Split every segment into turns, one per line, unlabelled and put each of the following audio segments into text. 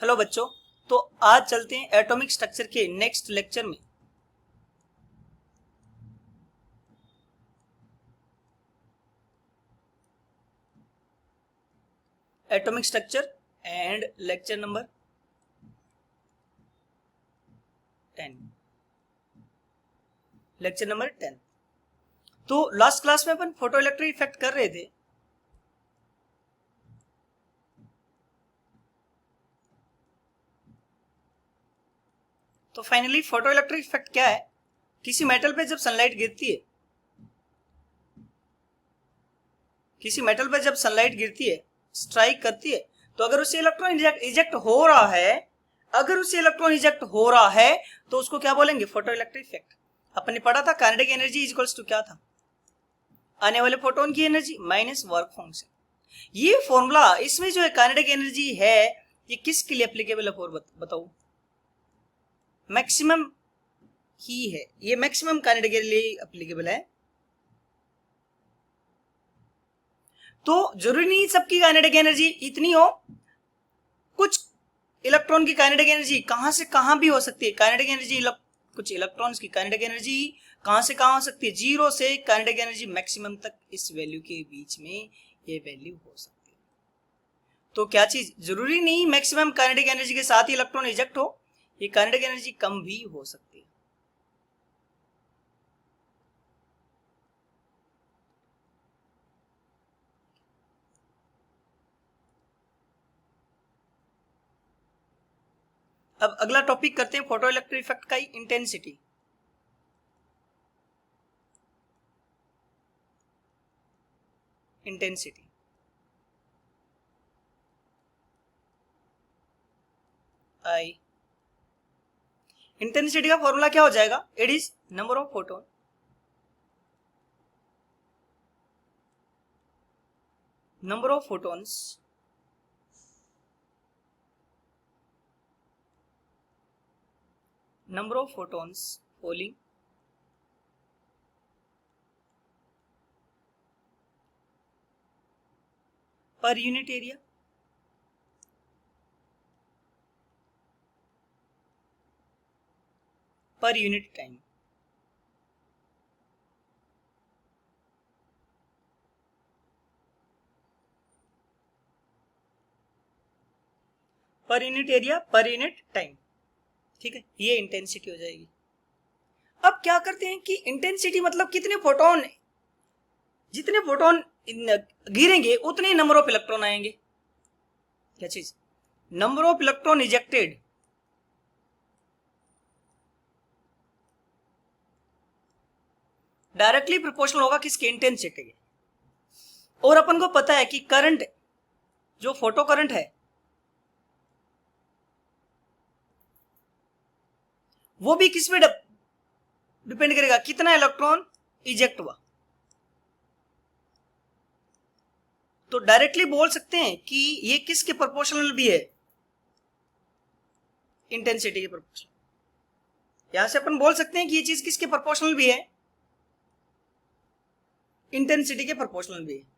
Hello बच्चों। तो आज चलते हैं एटॉमिक स्ट्रक्चर के नेक्स्ट लेक्चर में। Atomic structure and lecture number 10। Lecture number 10। तो लास्ट क्लास में अपन फोटो इलेक्ट्रिक इफेक्ट कर रहे थे। तो फाइनली फोटो इलेक्ट्रिक इफेक्ट क्या है? किसी मेटल पे जब सनलाइट गिरती है, किसी मेटल पे जब सनलाइट गिरती है, स्ट्राइक करती है, तो अगर उसे इलेक्ट्रॉन इजेक्ट हो रहा है, अगर उसे इलेक्ट्रॉन इजेक्ट हो रहा है तो उसको क्या बोलेंगे? Photo electric effect. अपन ने पढ़ा था काइनेटिक एनर्जी इक्वल्स टू क्या था? आने वाले फोटोन की एनर्जी माइनस वर्क फंक्शन। ये फॉर्मूला, इसमें जो है काइनेटिक एनर्जी है, ये किसके लिए एप्लीकेबल है? और बताओ। मैक्सिमम ही है, ये मैक्सिमम काइनेटिक के लिए एप्लीकेबल है। तो जरूरी नहीं सबकी काइनेटिक एनर्जी इतनी हो। कुछ इलेक्ट्रॉन की काइनेटिक एनर्जी कहां से कहां भी हो सकती है। काइनेटिक एनर्जी कुछ इलेक्ट्रॉन्स की काइनेटिक एनर्जी कहां से कहां हो सकती है? जीरो से काइनेटिक एनर्जी मैक्सिमम तक, इस वैल्यू के बीच में ये वैल्यू हो सकती है। तो क्या चीज जरूरी नहीं मैक्सिमम काइनेटिक एनर्जी के साथ ही इलेक्ट्रॉन इजेक्ट हो, ये काइनेटिक एनर्जी कम भी हो सकती है। अब अगला टॉपिक करते हैं फोटो इलेक्ट्रिक इफेक्ट का ही, इंटेंसिटी। इंटेंसिटी आई, इंटेंसिटी का फॉर्मूला क्या हो जाएगा? It is number of photon number of photons falling per unit area per unit time। Per unit area per unit time, ठीक है, ये इंटेंसिटी हो जाएगी। अब क्या करते हैं कि इंटेंसिटी मतलब कितने फोटोन, जितने फोटोन गिरेंगे उतने नंबर ऑफ इलेक्ट्रॉन आएंगे। क्या चीज? Number of electron ejected directly proportional होगा किसके? इंटेंसिटी के। और अपन को पता है कि करंट, जो फोटो करंट है, वो भी किस पे डिपेंड करेगा? कितना इलेक्ट्रॉन इजेक्ट हुआ। तो डायरेक्टली बोल सकते हैं कि ये किसके प्रोपोर्शनल भी है? इंटेंसिटी के प्रोपोर्शनल। यहां से अपन बोल सकते हैं कि ये चीज किसके प्रोपोर्शनल भी है? इंटेंसिटी के प्रोपोर्शनल भी है।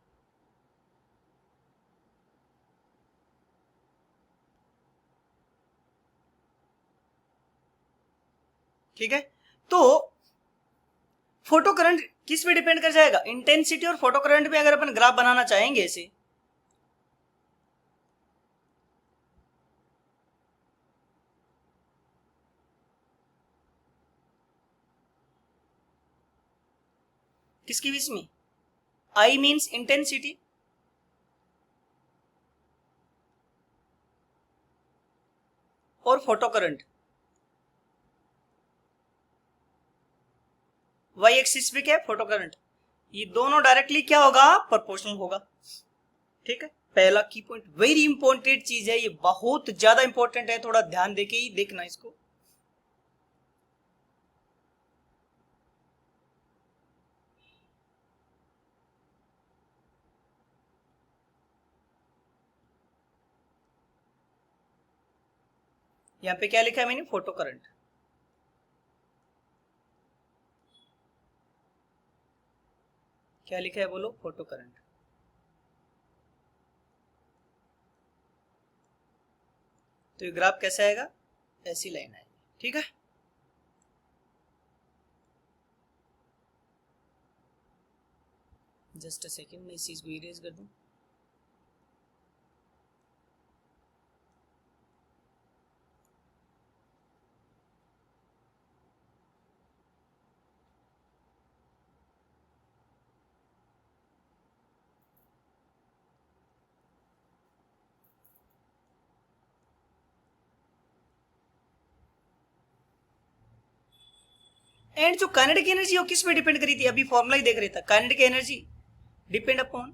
ठीक है, तो फोटो करंट किस पे डिपेंड कर जाएगा? इंटेंसिटी और फोटो करंट पे अगर अपन ग्राफ बनाना चाहेंगे इसे, किसकी बीच में? आई मीन्स इंटेंसिटी और फोटो करंट, वाई एक्सिस पे क्या है? Photo current. ये दोनों डायरेक्टली क्या होगा? प्रोपोर्शनल होगा। ठीक है, पहला की पॉइंट, वेरी इंपॉर्टेंट चीज है, ये बहुत ज्यादा इंपॉर्टेंट है, थोड़ा ध्यान देके ही देखना इसको। यहां पे क्या लिखा है मैंने? Photo current. क्या लिखा है बोलो? Photo current. तो ये ग्राफ कैसा आएगा, ऐसी लाइन आएगी, ठीक है। जस्ट अ सेकेंड, मैं इस चीज को इरेज कर दूं। एंड जो काइनेटिक एनर्जी वो किस पे डिपेंड करी थी, अभी फॉर्मूला ही देख रहे था। काइनेटिक एनर्जी डिपेंड अपॉन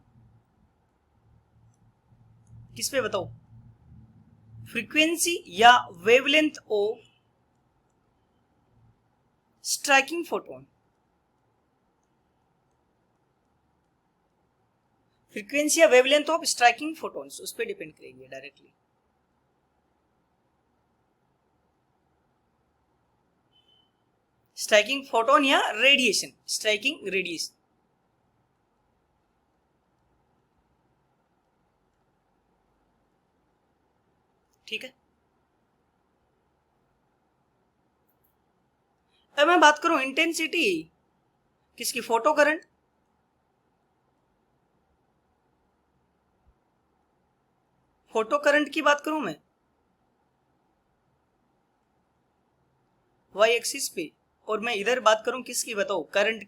किस पे बताओ, फ्रीक्वेंसी या wavelength of striking photon. Frequency या वेवलेंथ ऑफ स्ट्राइकिंग फोटोन्स उस पर डिपेंड करेगी डायरेक्टली। स्ट्राइकिंग फोटोन या रेडिएशन, स्ट्राइकिंग रेडिएशन, ठीक है। अब मैं बात करूं इंटेंसिटी किसकी, फोटो करंट। फोटो करंट की बात करूं मैं वाई एक्सिस पे, और मैं इधर बात करूं किसकी बताओ, करंट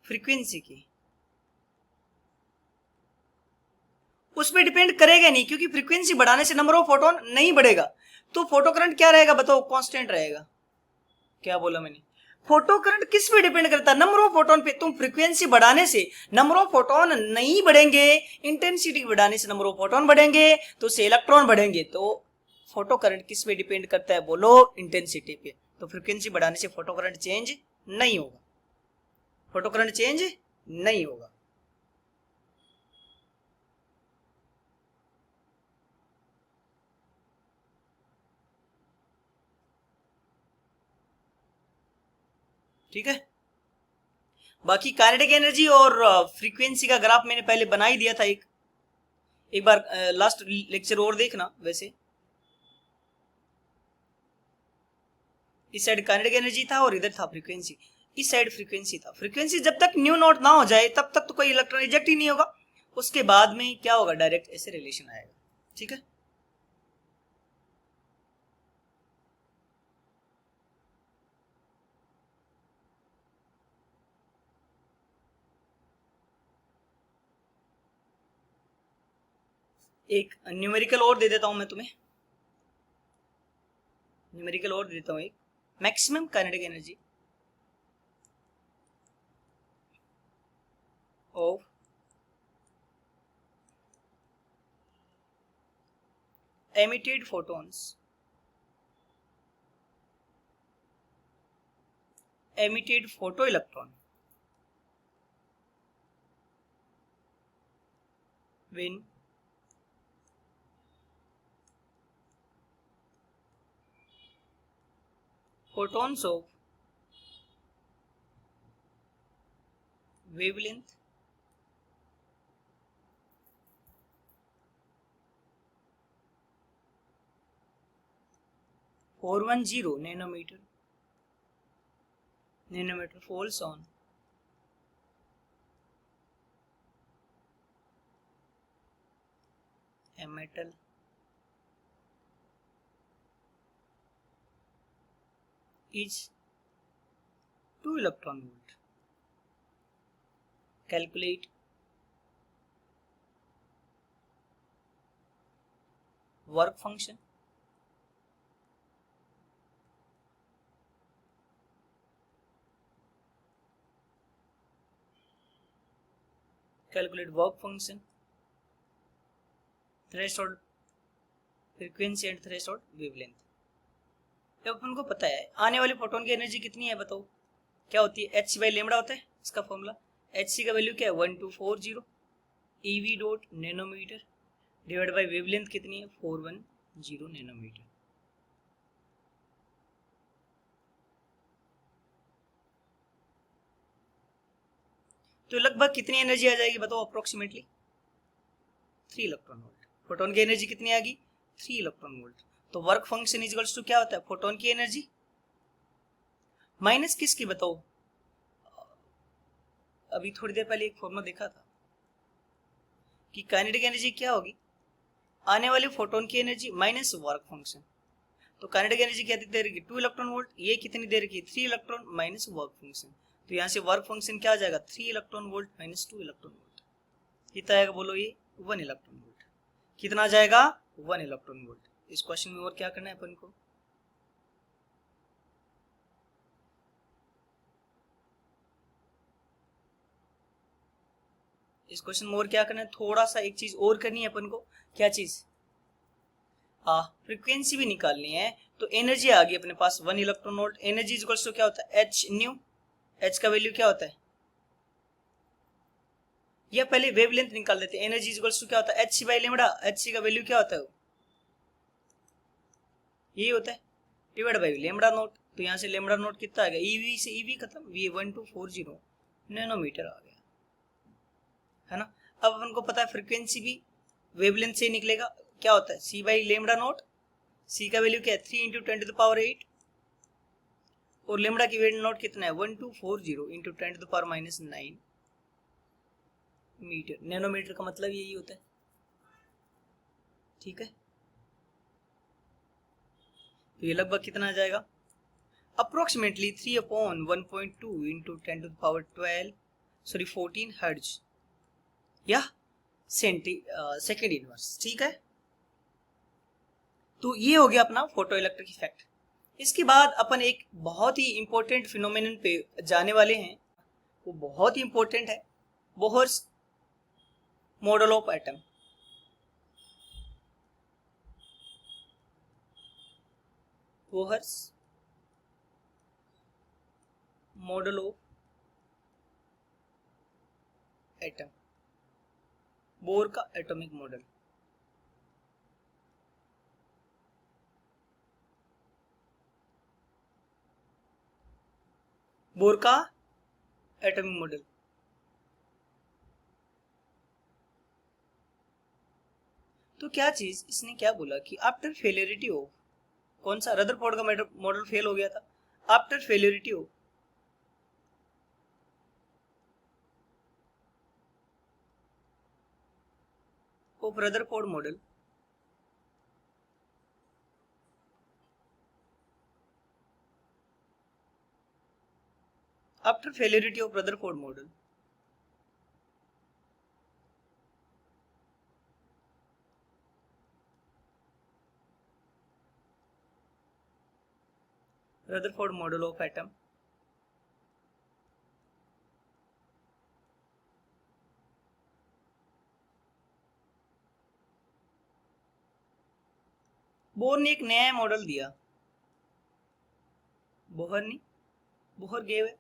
फ्रीक्वेंसी की, उस पर डिपेंड करेगा नहीं, क्योंकि फ्रीक्वेंसी बढ़ाने से नंबर ऑफ फोटोन नहीं बढ़ेगा। तो फोटो करंट क्या रहेगा बताओ, कांस्टेंट रहेगा। क्या बोला मैंने, फोटो करंट किस पे डिपेंड करता है, नंबर ऑफ फोटोन पे। तुम फ्रीक्वेंसी बढ़ाने से नंबर ऑफ फोटोन नहीं बढ़ेंगे, इंटेंसिटी बढ़ाने से नंबर ऑफ फोटोन बढ़ेंगे, तो से इलेक्ट्रॉन बढ़ेंगे। तो फोटो करंट किस पे डिपेंड करता है बोलो, इंटेंसिटी पे। तो फ्रीक्वेंसी बढ़ाने से फोटो करंट चेंज नहीं होगा, फोटो करंट चेंज नहीं होगा। ठीक है। बाकी काइनेटिक एनर्जी और फ्रीक्वेंसी का ग्राफ मैंने पहले बना ही दिया था, एक बार लास्ट लेक्चर और देखना। वैसे इस साइड काइनेटिक एनर्जी था और इधर था फ्रीक्वेंसी, इस साइड फ्रीक्वेंसी था। फ्रीक्वेंसी जब तक न्यू नॉट ना हो जाए तब तक तो कोई इलेक्ट्रॉन रिजेक्ट ही नहीं होगा, उसके बाद में क्या होगा, डायरेक्ट ऐसे रिलेशन आएगा, ठीक है। एक न्यूमेरिकल और दे देता हूं मैं तुम्हें, न्यूमेरिकल और दे देता हूं एक, maximum kinetic energy of emitted photons, emitted photoelectron when photons of wavelength (410 nanometer falls on a metal is 2 electron volt. Calculate work function, calculate work function, threshold frequency and threshold wavelength। जब अपन को पता है आने वाले photon की energy कितनी है बताओ, क्या होती है, एच बाई लेमड़ा होता है इसका फॉर्मूला। एच सी का वैल्यू क्या है 1240 eV dot nanometre divide by wavelength कितनी है 410 नैनोमीटर। तो लगभग कितनी एनर्जी आ जाएगी बताओ, अप्रोक्सीमेटली 3 इलेक्ट्रॉन वोल्ट। फोटोन की एनर्जी कितनी आ गई 3 इलेक्ट्रॉन वोल्ट। तो वर्क फंक्शन इक्वल्स टू क्या होता है, फोटोन की एनर्जी माइनस किसकी बताओ, अभी थोड़ी देर पहले एक फॉर्मूला देखा था कि काइनेटिक एनर्जी क्या होगी, आने वाले फोटोन की एनर्जी माइनस वर्क फंक्शन। तो काइनेटिक एनर्जी क्या दे रही है 2 इलेक्ट्रॉन वोल्ट, ये कितनी दे रही है 3 इलेक्ट्रॉन माइनस वर्क फंक्शन। तो यहाँ से वर्क फंक्शन क्या आ जाएगा 3 electron volt minus 2 electron volt, कितना आएगा बोलो ये 1 इलेक्ट्रॉन वोल्ट। कितना आ जाएगा 1 इलेक्ट्रॉन वोल्ट। इस क्वेश्चन में और क्या करना है अपन को, इस क्वेश्चन में और क्या करना है, थोड़ा सा एक चीज और करनी है अपन को। क्या चीज, फ्रीक्वेंसी भी निकालनी है। तो एनर्जी आ गई अपने पास 1 electron volt. Energy equals to क्या होता है एच न्यू, एच का वैल्यू क्या होता है, या पहले वेवलेंथ निकाल देते हैं। एनर्जी इक्वल्स टू क्या होता है h c by lambda, h c का वैल्यू क्या होता है, यही होता है डिवाइड बाई लेमड़ा नोट। तो यहाँ से लेमड़ा नोट कितना आ गया, ईवी से ईवी खत्म, वी 1240 नैनोमीटर आ गया, है ना। अब अपन को पता है फ्रीक्वेंसी भी वेवलेंथ से निकलेगा, क्या होता है सी बाई लेमड़ा नोट। सी का वैल्यू क्या है 3 इंटू 10 टू द पावर 8, और लेमड़ा की वेव नोट कितना है 1240 into 10 to the power minus 9 metre. Nanometre का मतलब यही होता है, ठीक है। तो ये लगभग कितना आ जाएगा, approximately 3/1.2 into 10 to the power 14 hertz या सेकेंड इनवर्स, ठीक है। तो ये हो गया अपना फोटो इलेक्ट्रिक इफेक्ट। इसके बाद अपन एक बहुत ही इंपॉर्टेंट फिनोमेनन पे जाने वाले हैं, वो बहुत ही इंपॉर्टेंट है, Bohr's model of atom. Bohr's model of atom, bore का एटॉमिक मॉडल। बोर का एटॉमिक मॉडल, तो क्या चीज इसने क्या बोला कि आफ्टर फेलियरिटी ऑफ, कौन सा रदरफोर्ड का मॉडल फेल हो गया था, after failurity of Rutherford model, after failurity of Rutherford model, Rutherford model of atom Bohr ने एक नया मॉडल दिया, बोहर ने, बोहर गेव है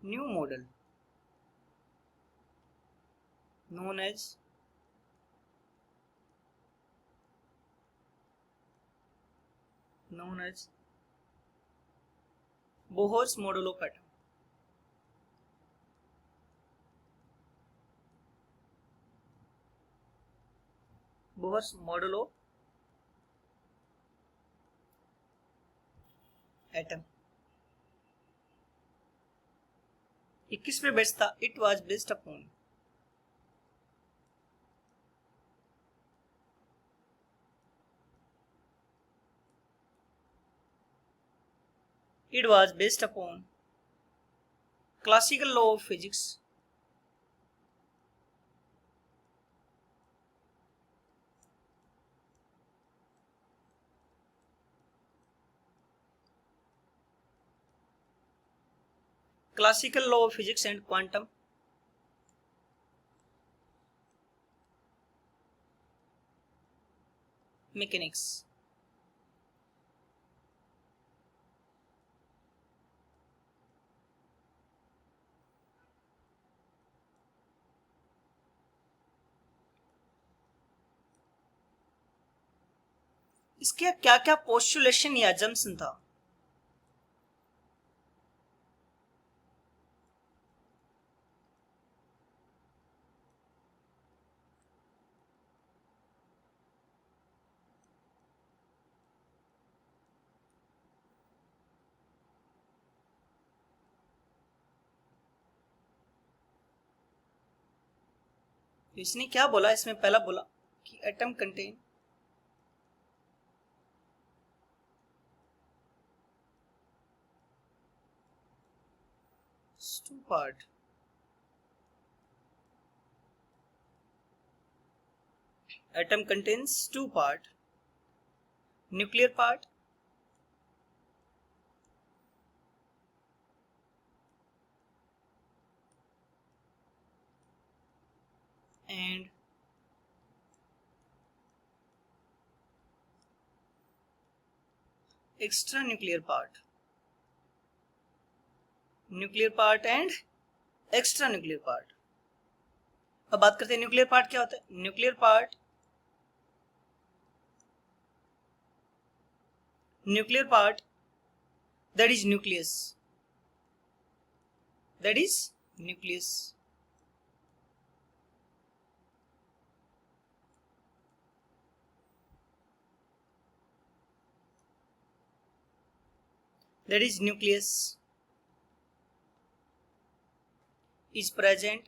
new model known as Bohr's model of atom। Bohr's model of atom 21 पे based था, it was based upon classical law of physics, classical law of physics and quantum mechanics। इसके क्या क्या पोस्टुलेशन या assumption था, इसने क्या बोला, इसमें पहला बोला कि atom contain two part, atom contains two part, nuclear part and extra nuclear part, nuclear part and extra nuclear part। अब बात करते हैं न्यूक्लियर पार्ट क्या होता है। Nuclear part, nuclear part that is nucleus, that is nucleus, that is nucleus is present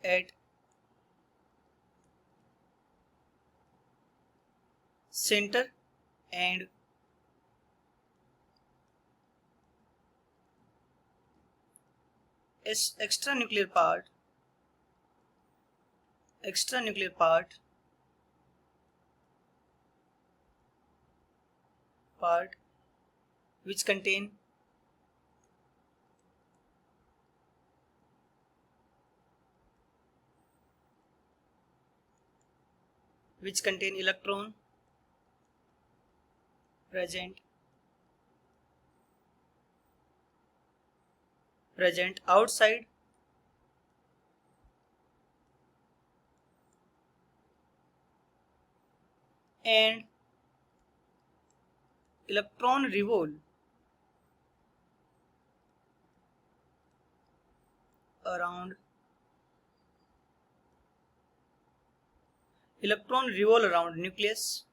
at center and extra nuclear part which contain electron present outside and electron revolve around nucleus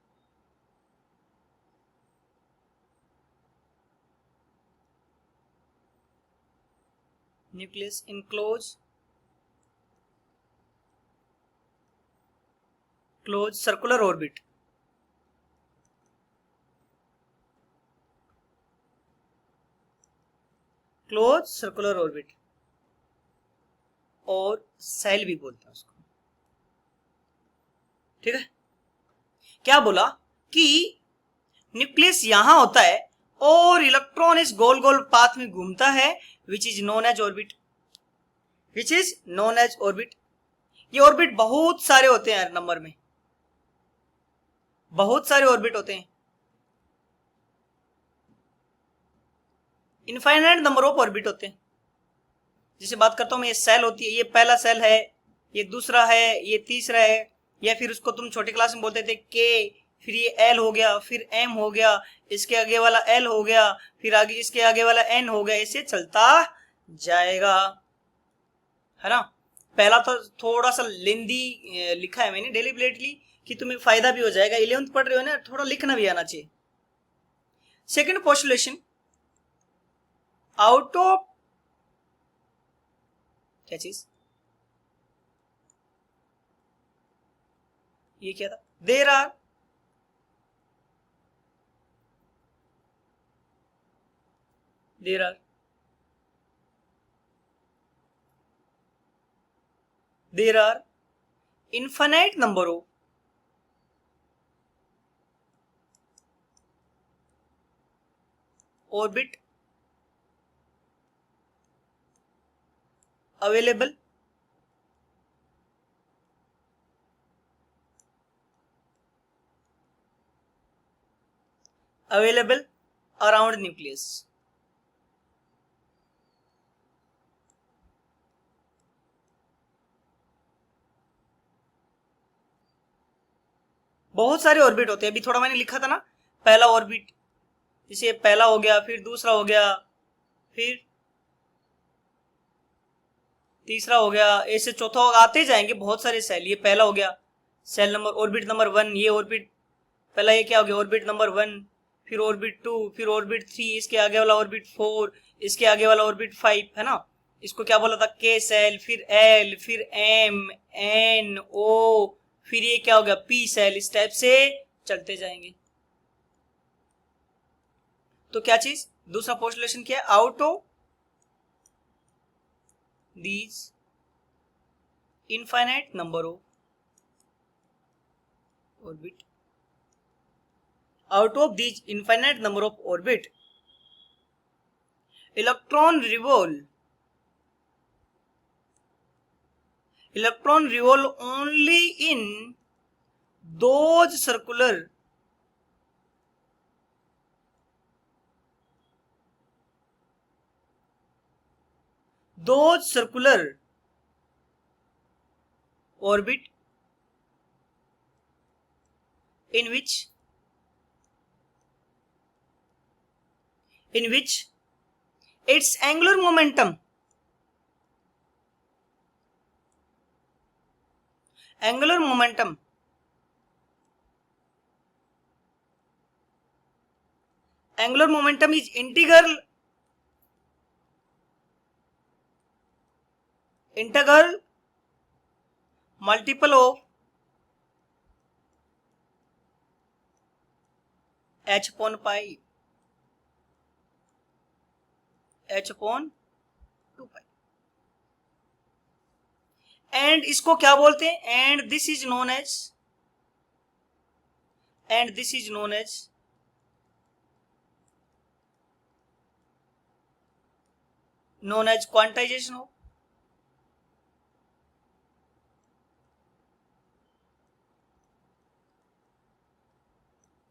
in closed circular orbit, और cell भी बोलते हैं उसको। ठीक है, क्या बोला कि न्यूक्लियस यहां होता है और इलेक्ट्रॉन इस गोल गोल पाथ में घूमता है which is known as orbit. ये ऑर्बिट बहुत सारे होते हैं नंबर में, बहुत सारे ऑर्बिट होते हैं, इनफाइनाइट नंबर ऑफ ऑर्बिट होते हैं। जैसे बात करता हूं मैं, ये सेल होती है, ये पहला सेल है, ये दूसरा है, ये तीसरा है, या फिर उसको तुम छोटे क्लास में बोलते थे के, फिर ये एल हो गया, फिर एम हो गया, इसके आगे वाला एल हो गया, फिर आगे इसके आगे वाला एन हो गया, ऐसे चलता जाएगा, है ना। पहला तो थोड़ा सा लेंदी लिखा है मैंने डेलिबरेटली कि तुम्हें फायदा भी हो जाएगा, 11th पढ़ रहे हो ना, थोड़ा लिखना भी आना चाहिए। सेकंड पोस्टुलेशन, आउट ऑफ क्या चीज, ये क्या था, there are infinite number of orbit available around nucleus। बहुत सारे ऑर्बिट होते हैं, अभी थोड़ा मैंने लिखा था ना, पहला ऑर्बिट, जैसे पहला हो गया, फिर दूसरा हो गया, फिर तीसरा हो गया, ऐसे चौथा आते जाएंगे बहुत सारे सेल। ये पहला हो गया, सेल नंबर ऑर्बिट नंबर 1, ये ऑर्बिट पहला, ये क्या हो गया, ऑर्बिट नंबर 1, फिर ऑर्बिट 2, फिर ऑर्बिट 3, इसके आगे वाला ऑर्बिट 4, इसके आगे वाला ऑर्बिट 5, है ना। इसको क्या बोला था, के सेल, फिर एल, फिर एम, एन, ओ, फिर ये क्या हो गया, पी सेल। इस टाइप से चलते जाएंगे। तो क्या चीज, दूसरा पोस्टुलेशन क्या है, out of these infinite number of orbit, out of these infinite number of orbit, electron revolve only in those circular orbit in which its angular momentum is integral multiple of h upon pi, h upon 2 pi। And इसको क्या बोलते हैं, and this is known as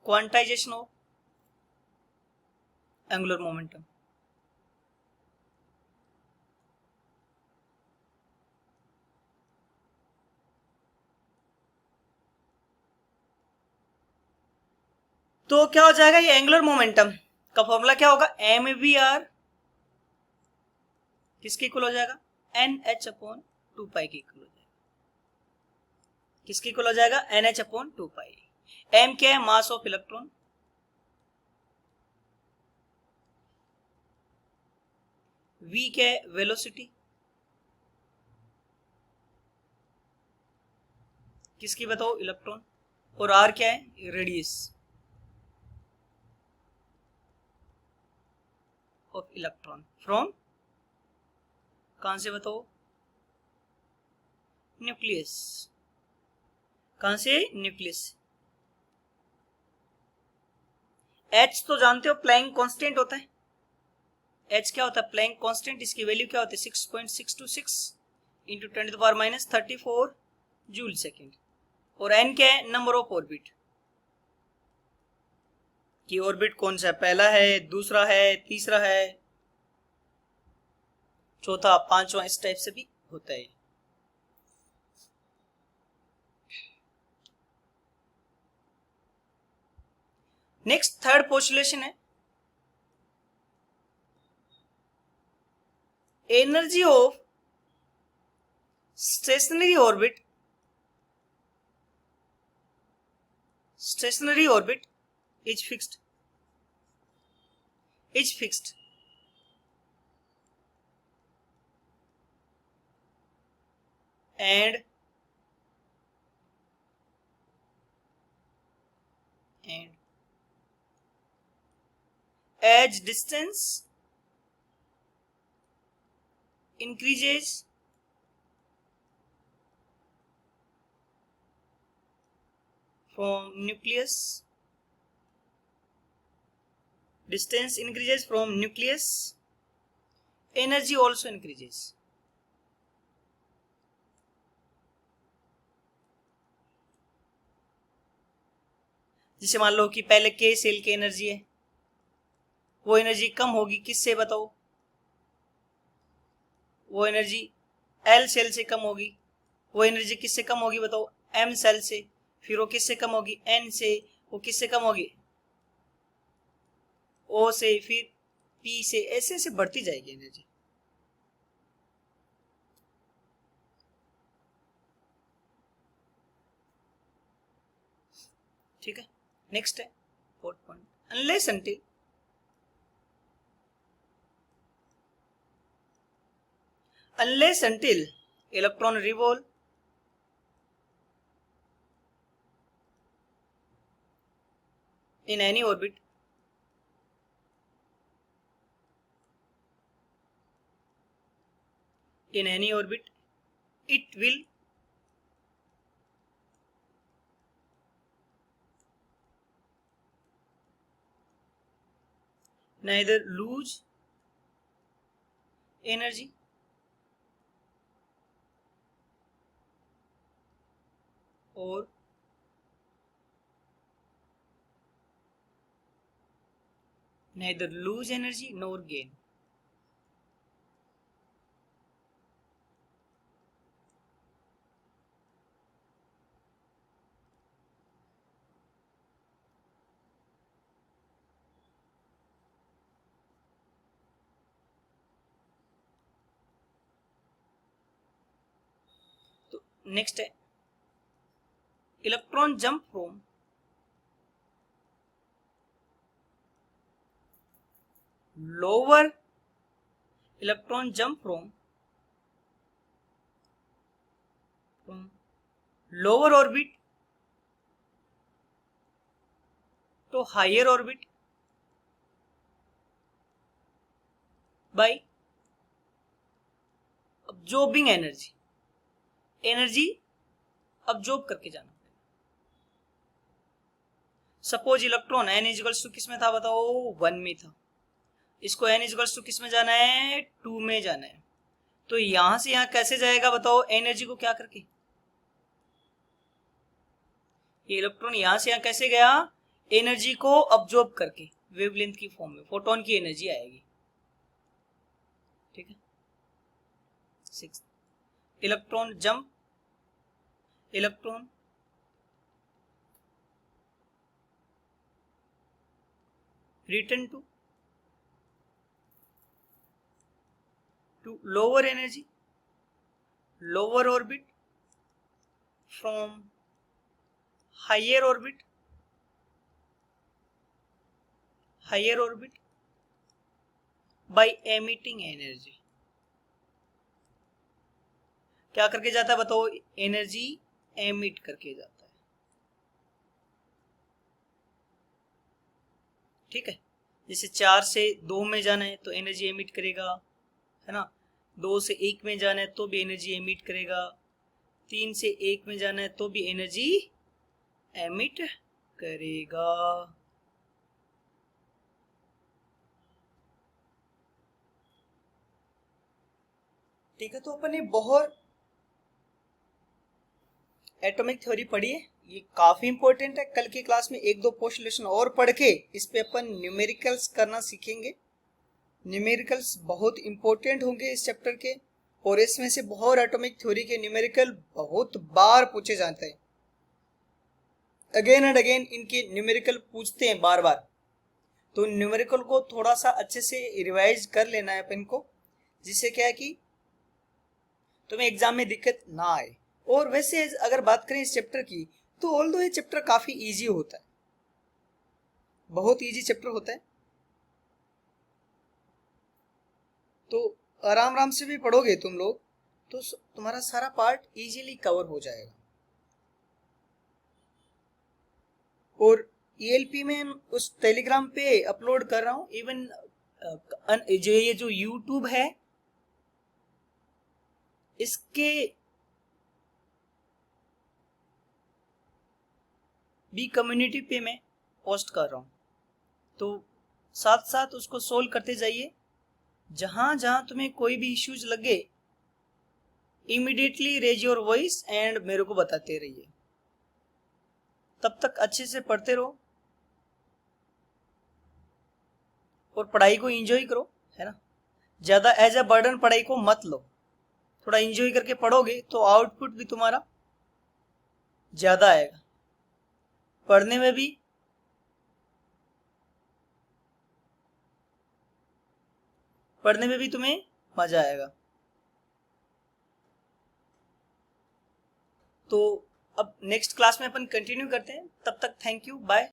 quantization of angular momentum. तो क्या हो जाएगा, ये angular momentum का फॉर्मूला क्या होगा, एम वी आर किसके इक्वल हो जाएगा, एन एच अपॉन 2 पाई के इक्वल हो जाएगा। किसके इक्वल हो जाएगा, एन एच अपॉन 2 पाई। एम क्या है, मास ऑफ इलेक्ट्रॉन, वी क्या है, वेलोसिटी, किसकी बताओ, इलेक्ट्रॉन, और आर क्या है, रेडियस ऑफ इलेक्ट्रॉन फ्रॉम, कहां से बताओ, न्यूक्लियस, कहां से, न्यूक्लियस। एच तो जानते हो प्लैंक कांस्टेंट होता है, एच क्या होता है, प्लैंक कांस्टेंट, इसकी वैल्यू क्या होती है 6.626 इंटू 10⁻34 जूल सेकेंड। और एन क्या है, नंबर ऑफ ऑर्बिट, कि ऑर्बिट कौन सा है, पहला है, दूसरा है, तीसरा है, चौथा, पांचवा, इस टाइप से भी होता है। नेक्स्ट थर्ड पोस्टुलेशन है, energy of stationery orbit is fixed and as distance increases from nucleus, energy also increases। जैसे मान लो कि पहले के सेल की एनर्जी है, वो एनर्जी कम होगी किससे बताओ, वो एनर्जी एल सेल से कम होगी। वो एनर्जी किससे कम होगी बताओ, एम सेल से। फिर वो किससे कम होगी, एन से। वो किससे कम होगी, ओ से, फिर पी से, ऐसे ऐसे बढ़ती जाएगी एनर्जी। ठीक है, नेक्स्ट है fourth point, unless until electron revolve in any orbit it will neither lose energy or neither lose energy nor gain. तो नेक्स्ट है electron jump from lower electron jump from lower orbit to higher orbit by absorbing energy absorb करके जाना पड़ेगा. Suppose electron n equals to किस में था बताओ 1 में था, इसको n इक्वल्स टू किस में जाना है 2 में जाना है. तो यहां से यहां कैसे जाएगा बताओ, एनर्जी को क्या करके, ये इलेक्ट्रॉन यहां से यहां कैसे गया, एनर्जी को अब्जॉर्ब करके वेवलेंथ की फॉर्म में फोटोन की एनर्जी आएगी. ठीक है. 6 electron jump return to lower energy lower orbit from higher orbit by emitting energy. क्या करके जाता है बताओ, एनर्जी एमिट करके जाता है. ठीक है. जैसे 4 से 2 में जाना है तो एनर्जी एमिट करेगा, है ना. 2 से 1 में जाना है तो भी एनर्जी एमिट करेगा. 3 से 1 में जाना है तो भी एनर्जी एमिट करेगा. ठीक है. तो अपन ने बहुत एटॉमिक थ्योरी पढ़ी है, ये काफी इंपॉर्टेंट है. कल की क्लास में 1-2 पोस्टुलेशन और पढ़ के इस पे अपन न्यूमेरिकल्स करना सीखेंगे. न्यूमेरिकल्स बहुत इंपॉर्टेंट होंगे इस चैप्टर के, और इसमें से बहुत एटॉमिक थ्योरी के न्यूमेरिकल बहुत बार पूछे जाते हैं. अगेन एंड अगेन इनके न्यूमेरिकल पूछते हैं बार बार. तो न्यूमेरिकल को थोड़ा सा अच्छे से रिवाइज कर लेना है अपन को, जिससे क्या है कि तुम्हें एग्जाम में दिक्कत ना आए. और वैसे अगर बात करें इस चैप्टर की तो ऑल्दो ये चैप्टर काफी इजी होता है, बहुत इजी चैप्टर होता है. तो आराम से भी पढ़ोगे तुम लोग तो तुम्हारा सारा पार्ट इजीली कवर हो जाएगा. और ELP में उस टेलीग्राम पे अपलोड कर रहा हूं. इवन ये जो YouTube है इसके भी कम्युनिटी पे मैं पोस्ट कर रहा हूं. तो साथ साथ उसको सोल्व करते जाइए. जहां जहां तुम्हें कोई भी इश्यूज लगे immediately raise your voice and मेरे को बताते रहिए. तब तक अच्छे से पढ़ते रहो और पढ़ाई को एंजॉय करो, है ना. ज्यादा एज अ बर्डन पढ़ाई को मत लो. थोड़ा एंजॉय करके पढ़ोगे तो आउटपुट भी तुम्हारा ज्यादा आएगा. पढ़ने में भी तुम्हें मजा आएगा. तो अब नेक्स्ट क्लास में अपन कंटिन्यू करते हैं. तब तक थैंक यू, बाय.